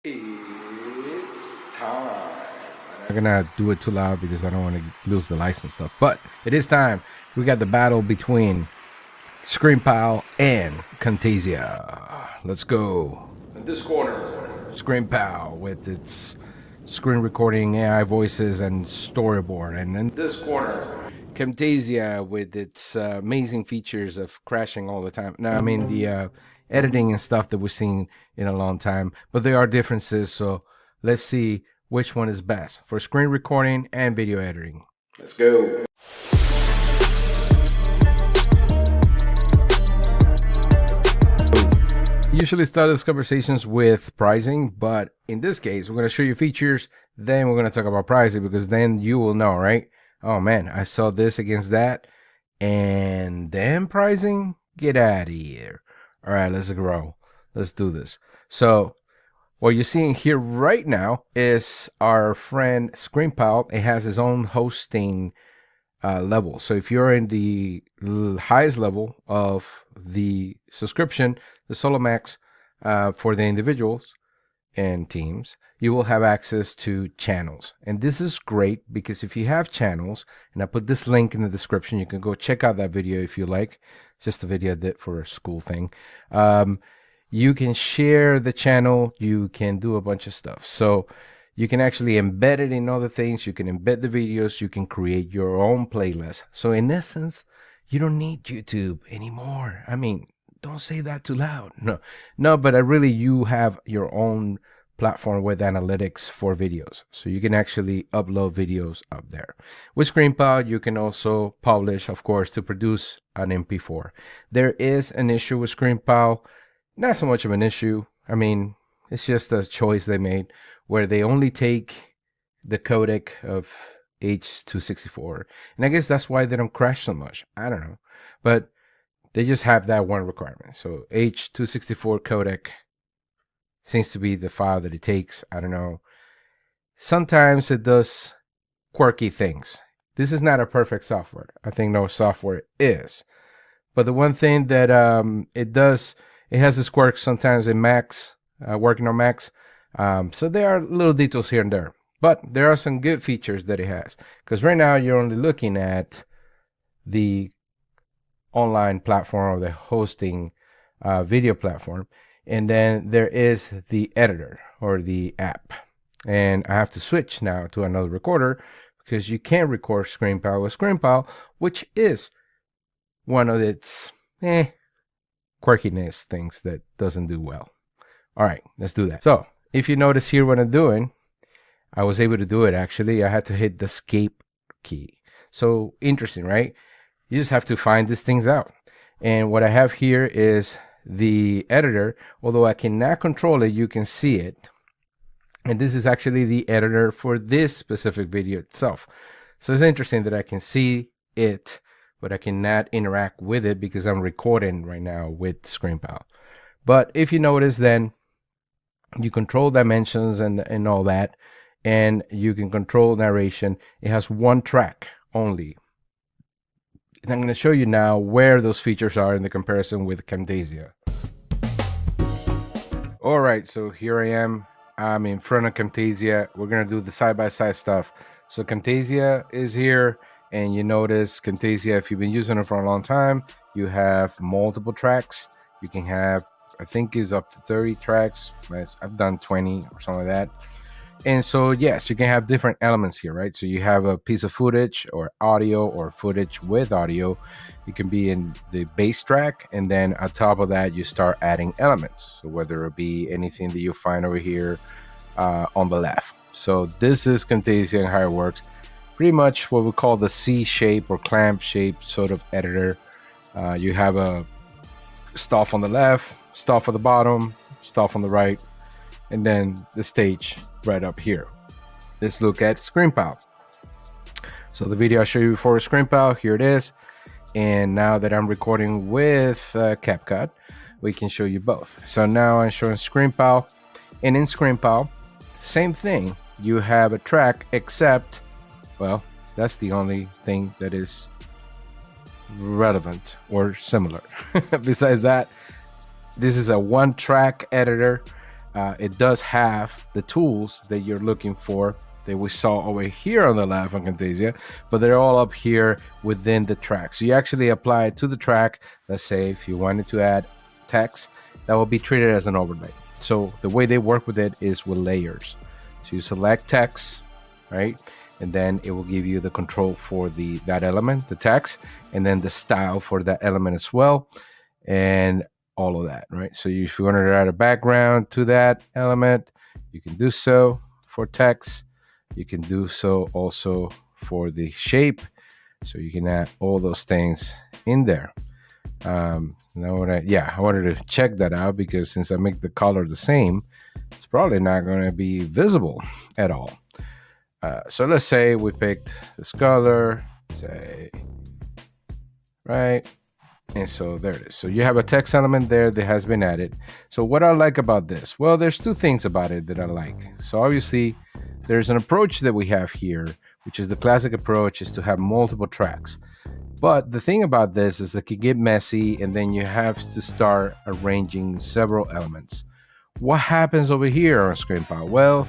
It's time. I'm not gonna do it too loud because I don't want to lose the license stuff. But it is time. We got the battle between ScreenPal and Camtasia. Let's go. In this corner, ScreenPal with its screen recording, AI voices, and storyboard. And in this corner, Camtasia with its amazing features of crashing all the time. Now, I mean the editing and stuff that we've seen in a long time, but there are differences. So let's see which one is best for screen recording and video editing. Let's go. Usually start these conversations with pricing, but in this case, we're going to show you features, then we're going to talk about pricing, because then you will know, right? Oh man, I saw this against that, and then pricing? Get out of here. All right, let's grow. Let's do this. So what you're seeing here right now is our friend ScreenPal. It has its own hosting level. So if you're in the highest level of the subscription, the Solo Max for the individuals and teams, you will have access to channels. And this is great because if you have channels, and I put this link in the description, you can go check out that video if you like. It's just a video I did for a school thing. You can share the channel, you can do a bunch of stuff. So you can actually embed it in other things. You can embed the videos. You can create your own playlist. So in essence, you don't need YouTube anymore. I mean, don't say that too loud. No, but really you have your own platform with analytics for videos. So you can actually upload videos up there. With ScreenPal, you can also publish, of course, to produce an MP4. There is an issue with ScreenPal. Not so much of an issue. I mean, it's just a choice they made where they only take the codec of H.264. And I guess that's why they don't crash so much. I don't know. But they just have that one requirement. So H.264 codec seems to be the file that it takes. I don't know. Sometimes it does quirky things. This is not a perfect software. I think no software is. But the one thing that it does, it has this quirks sometimes in Macs, working on Macs. So there are little details here and there. But there are some good features that it has. Because right now you're only looking at the online platform or the hosting video platform. And then there is the editor or the app. And I have to switch now to another recorder because you can record ScreenPal with ScreenPal, which is one of its quirkiness things that doesn't do well. All right, let's do that. So if you notice here what I'm doing, I was able to do it actually. I had to hit the escape key. So interesting, right? You just have to find these things out. And what I have here is the editor. Although I cannot control it, you can see it. And this is actually the editor for this specific video itself. So it's interesting that I can see it, but I cannot interact with it because I'm recording right now with ScreenPal. But if you notice, then you control dimensions and all that, and you can control narration. It has one track only. And I'm going to show you now where those features are in the comparison with Camtasia. All right, so here I am. I'm in front of Camtasia. We're going to do the side-by-side stuff. So Camtasia is here, and you notice Camtasia, if you've been using it for a long time, you have multiple tracks. You can have, I think is up to 30 tracks. I've done 20 or something like that. And so, yes, you can have different elements here, right? So you have a piece of footage or audio or footage with audio. You can be in the bass track, and then on top of that, you start adding elements. So whether it be anything that you find over here on the left. So this is Camtasia and how it works. Pretty much what we call the C shape or clamp shape sort of editor. You have a stuff on the left, stuff on the bottom, stuff on the right, and then the stage right up here. Let's look at ScreenPal. So the video I showed you before is ScreenPal. Here it is. And now that I'm recording with CapCut, we can show you both. So now I'm showing ScreenPal. And in ScreenPal, same thing. You have a track, except, well, that's the only thing that is relevant or similar. Besides that, this is a one-track editor. it does have the tools that you're looking for that we saw over here on the left on Camtasia, but they're all up here within the track. So you actually apply it to the track. Let's say if you wanted to add text, that will be treated as an overlay. So the way they work with it is with layers. So you select text, right? And then it will give you the control for that element, the text, and then the style for that element as well, and all of that, right? So if you wanted to add a background to that element, you can do so for text. You can do so also for the shape. So you can add all those things in there. Now, I wanted to check that out because since I make the color the same, it's probably not going to be visible at all. So let's say we picked this color, say, right? And so there it is. So you have a text element there that has been added. So what I like about this, well, there's two things about it that I like. So obviously there's an approach that we have here, which is the classic approach, is to have multiple tracks. But the thing about this is that it can get messy and then you have to start arranging several elements. What happens over here on ScreenPal? Well,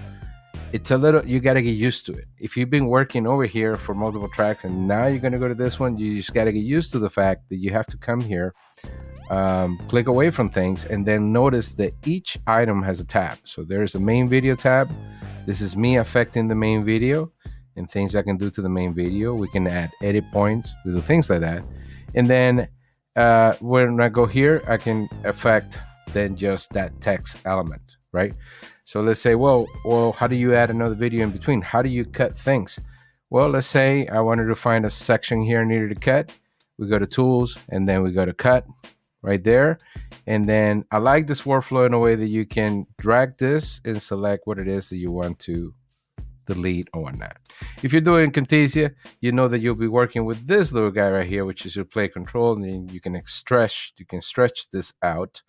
it's a little, you got to get used to it. If you've been working over here for multiple tracks and now you're going to go to this one, you just got to get used to the fact that you have to come here, click away from things, and then notice that each item has a tab. So there's a main video tab. This is me affecting the main video and things I can do to the main video. We can add edit points, we do things like that. And then when I go here, I can affect then just that text element, right? So let's say, well, how do you add another video in between? How do you cut things? Well, let's say I wanted to find a section here I needed to cut. We go to tools and then we go to cut right there. And then I like this workflow in a way that you can drag this and select what it is that you want to delete or whatnot. If you're doing Camtasia, you know that you'll be working with this little guy right here, which is your play control, and then you can stretch this out,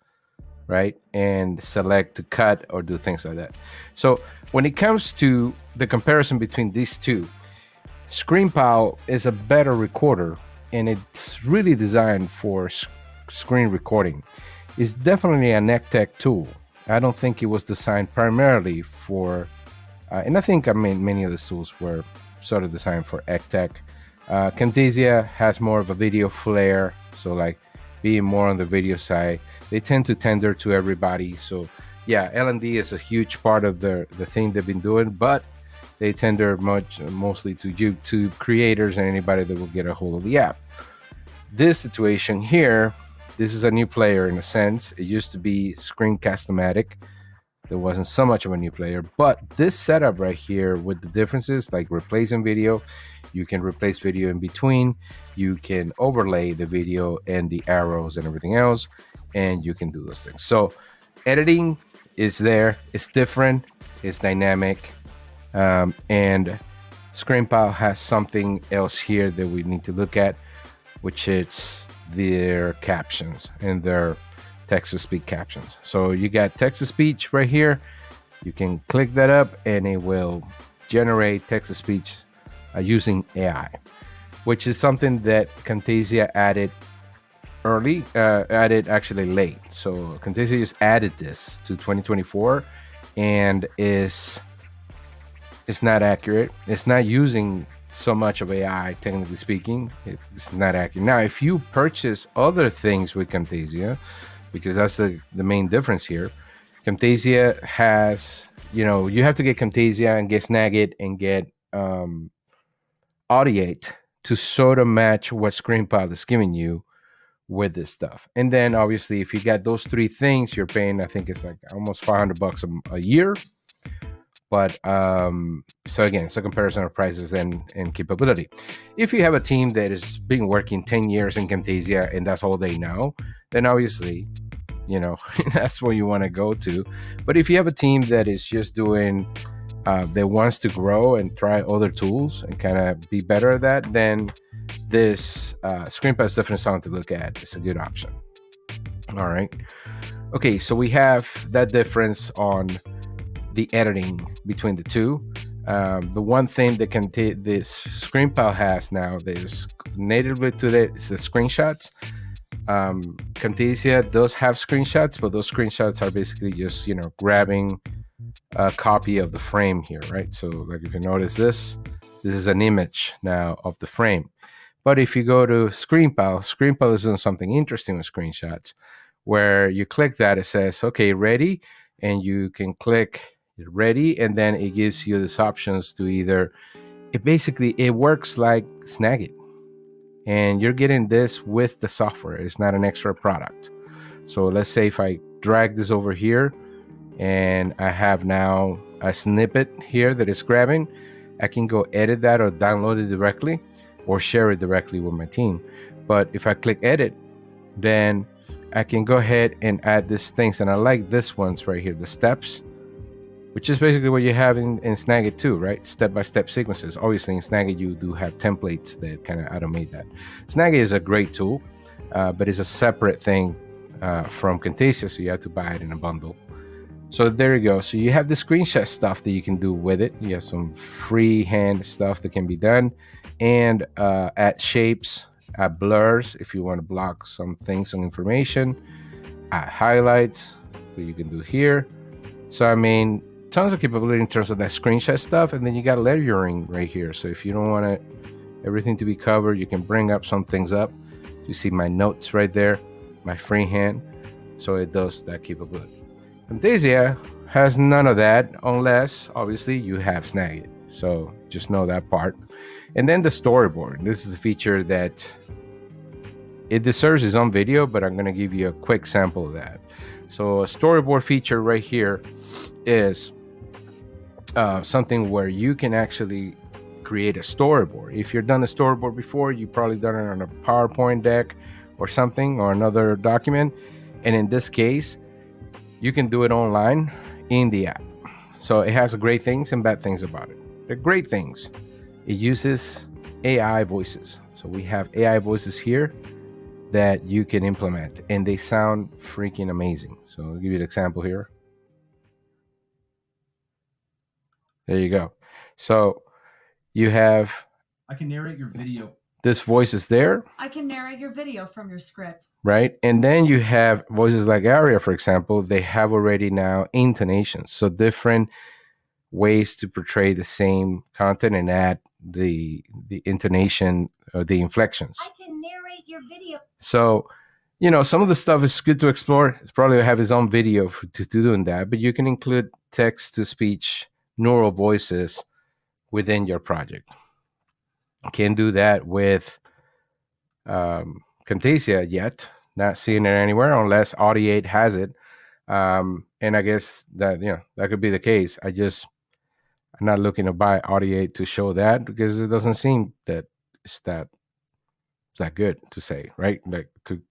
right, and select to cut or do things like that. So when it comes to the comparison between these two, ScreenPal is a better recorder and it's really designed for screen recording. It's definitely a neck tech tool. I don't think it was designed primarily for and I think many of the tools were sort of designed for tech. Camtasia has more of a video flair, so like being more on the video side, they tend to tender to everybody. So yeah, L&D is a huge part of the thing they've been doing, but they tender mostly to YouTube creators and anybody that will get a hold of the app. This situation here, this is a new player in a sense. It used to be Screencast-O-Matic. There wasn't so much of a new player, but this setup right here with the differences like replacing video, you can replace video in between, you can overlay the video and the arrows and everything else, and you can do those things. So editing is there, it's different, it's dynamic, and ScreenPal has something else here that we need to look at, which is their captions and their text-to-speech captions. So you got text-to-speech right here. You can click that up and it will generate text-to-speech using AI, which is something that Camtasia added actually late. So Camtasia just added this to 2024 and it's not accurate. It's not using so much of AI, technically speaking. It's not accurate. Now, if you purchase other things with Camtasia, because that's the main difference here. Camtasia has, you have to get Camtasia and get Snagit and get Audiate to sort of match what ScreenPal is giving you with this stuff. And then obviously, if you got those three things, you're paying, I think it's like almost $500 a year. But so again, it's a comparison of prices and capability. If you have a team that has been working 10 years in Camtasia and that's all they know, then obviously, that's what you want to go to. But if you have a team that is just doing, that wants to grow and try other tools and kind of be better at that, then this ScreenPal is definitely something to look at. It's a good option. All right. Okay, so we have that difference on the editing between the two. The one thing that this ScreenPal has now that is natively to it is the screenshots. Camtasia does have screenshots, but those screenshots are basically just, grabbing a copy of the frame here, right? So like if you notice this is an image now of the frame. But if you go to ScreenPal is doing something interesting with screenshots, where you click that, it says, okay, ready. And you can click ready. And then it gives you these options to either, it works like Snagit. And you're getting this with the software. It's not an extra product. So let's say if I drag this over here and I have now a snippet here that is grabbing, I can go edit that or download it directly or share it directly with my team. But if I click edit, then I can go ahead and add these things. And I like this ones right here, the steps, which is basically what you have in Snagit too, right? Step-by-step sequences. Obviously in Snagit, you do have templates that kind of automate that. Snagit is a great tool, but it's a separate thing from Camtasia, so you have to buy it in a bundle. So there you go. So you have the screenshot stuff that you can do with it. You have some freehand stuff that can be done, and add shapes, add blurs if you want to block some things, some information, add highlights that you can do here. So I mean, tons of capability in terms of that screenshot stuff. And then you got layering right here. So if you don't want everything to be covered, you can bring up some things up. You see my notes right there, my freehand. So it does that capability. Camtasia has none of that unless obviously you have Snagit. So just know that part. And then the storyboard. This is a feature that it deserves its own video, but I'm going to give you a quick sample of that. So a storyboard feature right here is something where you can actually create a storyboard. If you've done a storyboard before, you've probably done it on a PowerPoint deck or something or another document. And in this case, you can do it online in the app. So it has great things and bad things about it. The great things, it uses AI voices. So we have AI voices here that you can implement, and they sound freaking amazing. So I'll give you an example here. There you go. So you have, I can narrate your video. This voice is there. I can narrate your video from your script. Right. And then you have voices like Aria, for example. They have already now intonations. So different ways to portray the same content and add the intonation or the inflections. I can narrate your video. So, some of the stuff is good to explore. It's probably have his own video to doing that, but you can include text-to-speech neural voices within your project. Can't do that with Camtasia yet. Not seeing it anywhere unless Audiate has it. And I guess that that could be the case. I'm not looking to buy Audiate to show that because it doesn't seem that it's that good to say, right? Like to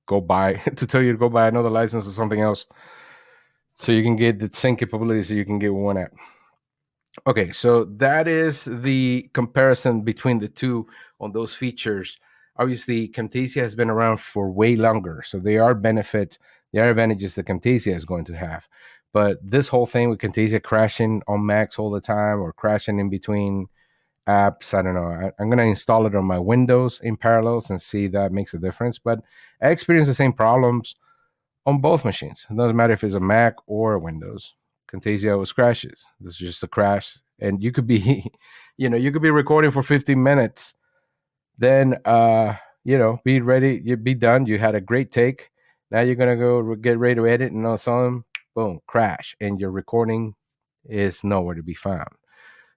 tell you to go buy another license or something else so you can get the same capabilities that you can get with one app. Okay, so that is the comparison between the two on those features. Obviously, Camtasia has been around for way longer, so there are benefits, there are advantages that Camtasia is going to have. But this whole thing with Camtasia crashing on Macs all the time or crashing in between apps, I don't know. I'm going to install it on my Windows in parallels and see if that makes a difference. But I experience the same problems on both machines. It doesn't matter if it's a Mac or a Windows. Camtasia always crashes. This is just a crash. And you could be, you could be recording for 15 minutes. Then, be ready. You'd be done. You had a great take. Now you're going to go get ready to edit and all of a sudden, boom, crash. And your recording is nowhere to be found.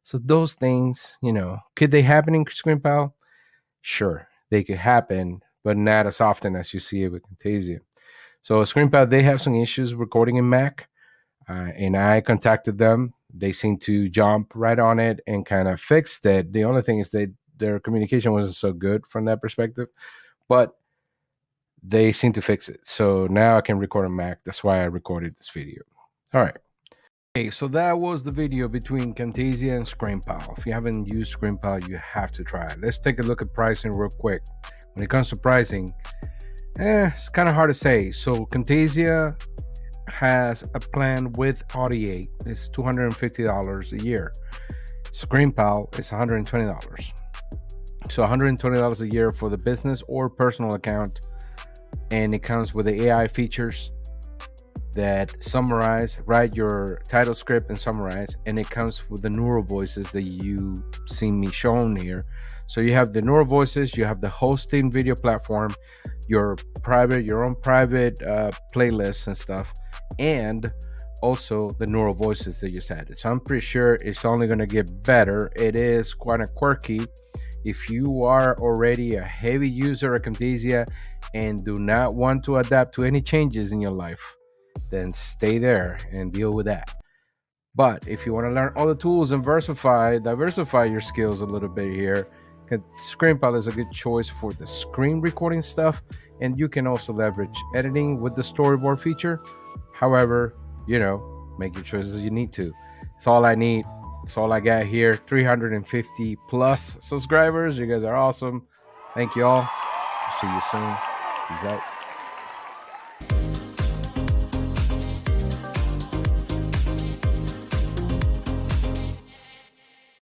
So those things, could they happen in ScreenPal? Sure, they could happen, but not as often as you see it with Camtasia. So ScreenPal, they have some issues recording in Mac, and I contacted them. They seem to jump right on it and kind of fixed it. The only thing is that their communication wasn't so good from that perspective, but they seem to fix it. So now I can record on Mac. That's why I recorded this video. All right. Okay, so that was the video between Camtasia and ScreenPal. If you haven't used ScreenPal, you have to try it. Let's take a look at pricing real quick. When it comes to pricing, it's kind of hard to say. So Camtasia has a plan with Audiate. It's $250 a year. ScreenPal is $120. So $120 a year for the business or personal account. and it comes with the AI features that summarize, write your title script and summarize, and it comes with the neural voices that you seen me shown here. So you have the neural voices, you have the hosting video platform, your own private playlists and stuff, and also the neural voices that you added. So I'm pretty sure it's only going to get better. It is quite a quirky. If you are already a heavy user of Camtasia and do not want to adapt to any changes in your life, then stay there and deal with that. But if you want to learn all the tools and diversify your skills a little bit here, ScreenPal is a good choice for the screen recording stuff, and you can also leverage editing with the storyboard feature. However, make your choices as you need to. It's all I need. It's all I got here. 350 plus subscribers. You guys are awesome. Thank you all. See you soon. Peace out.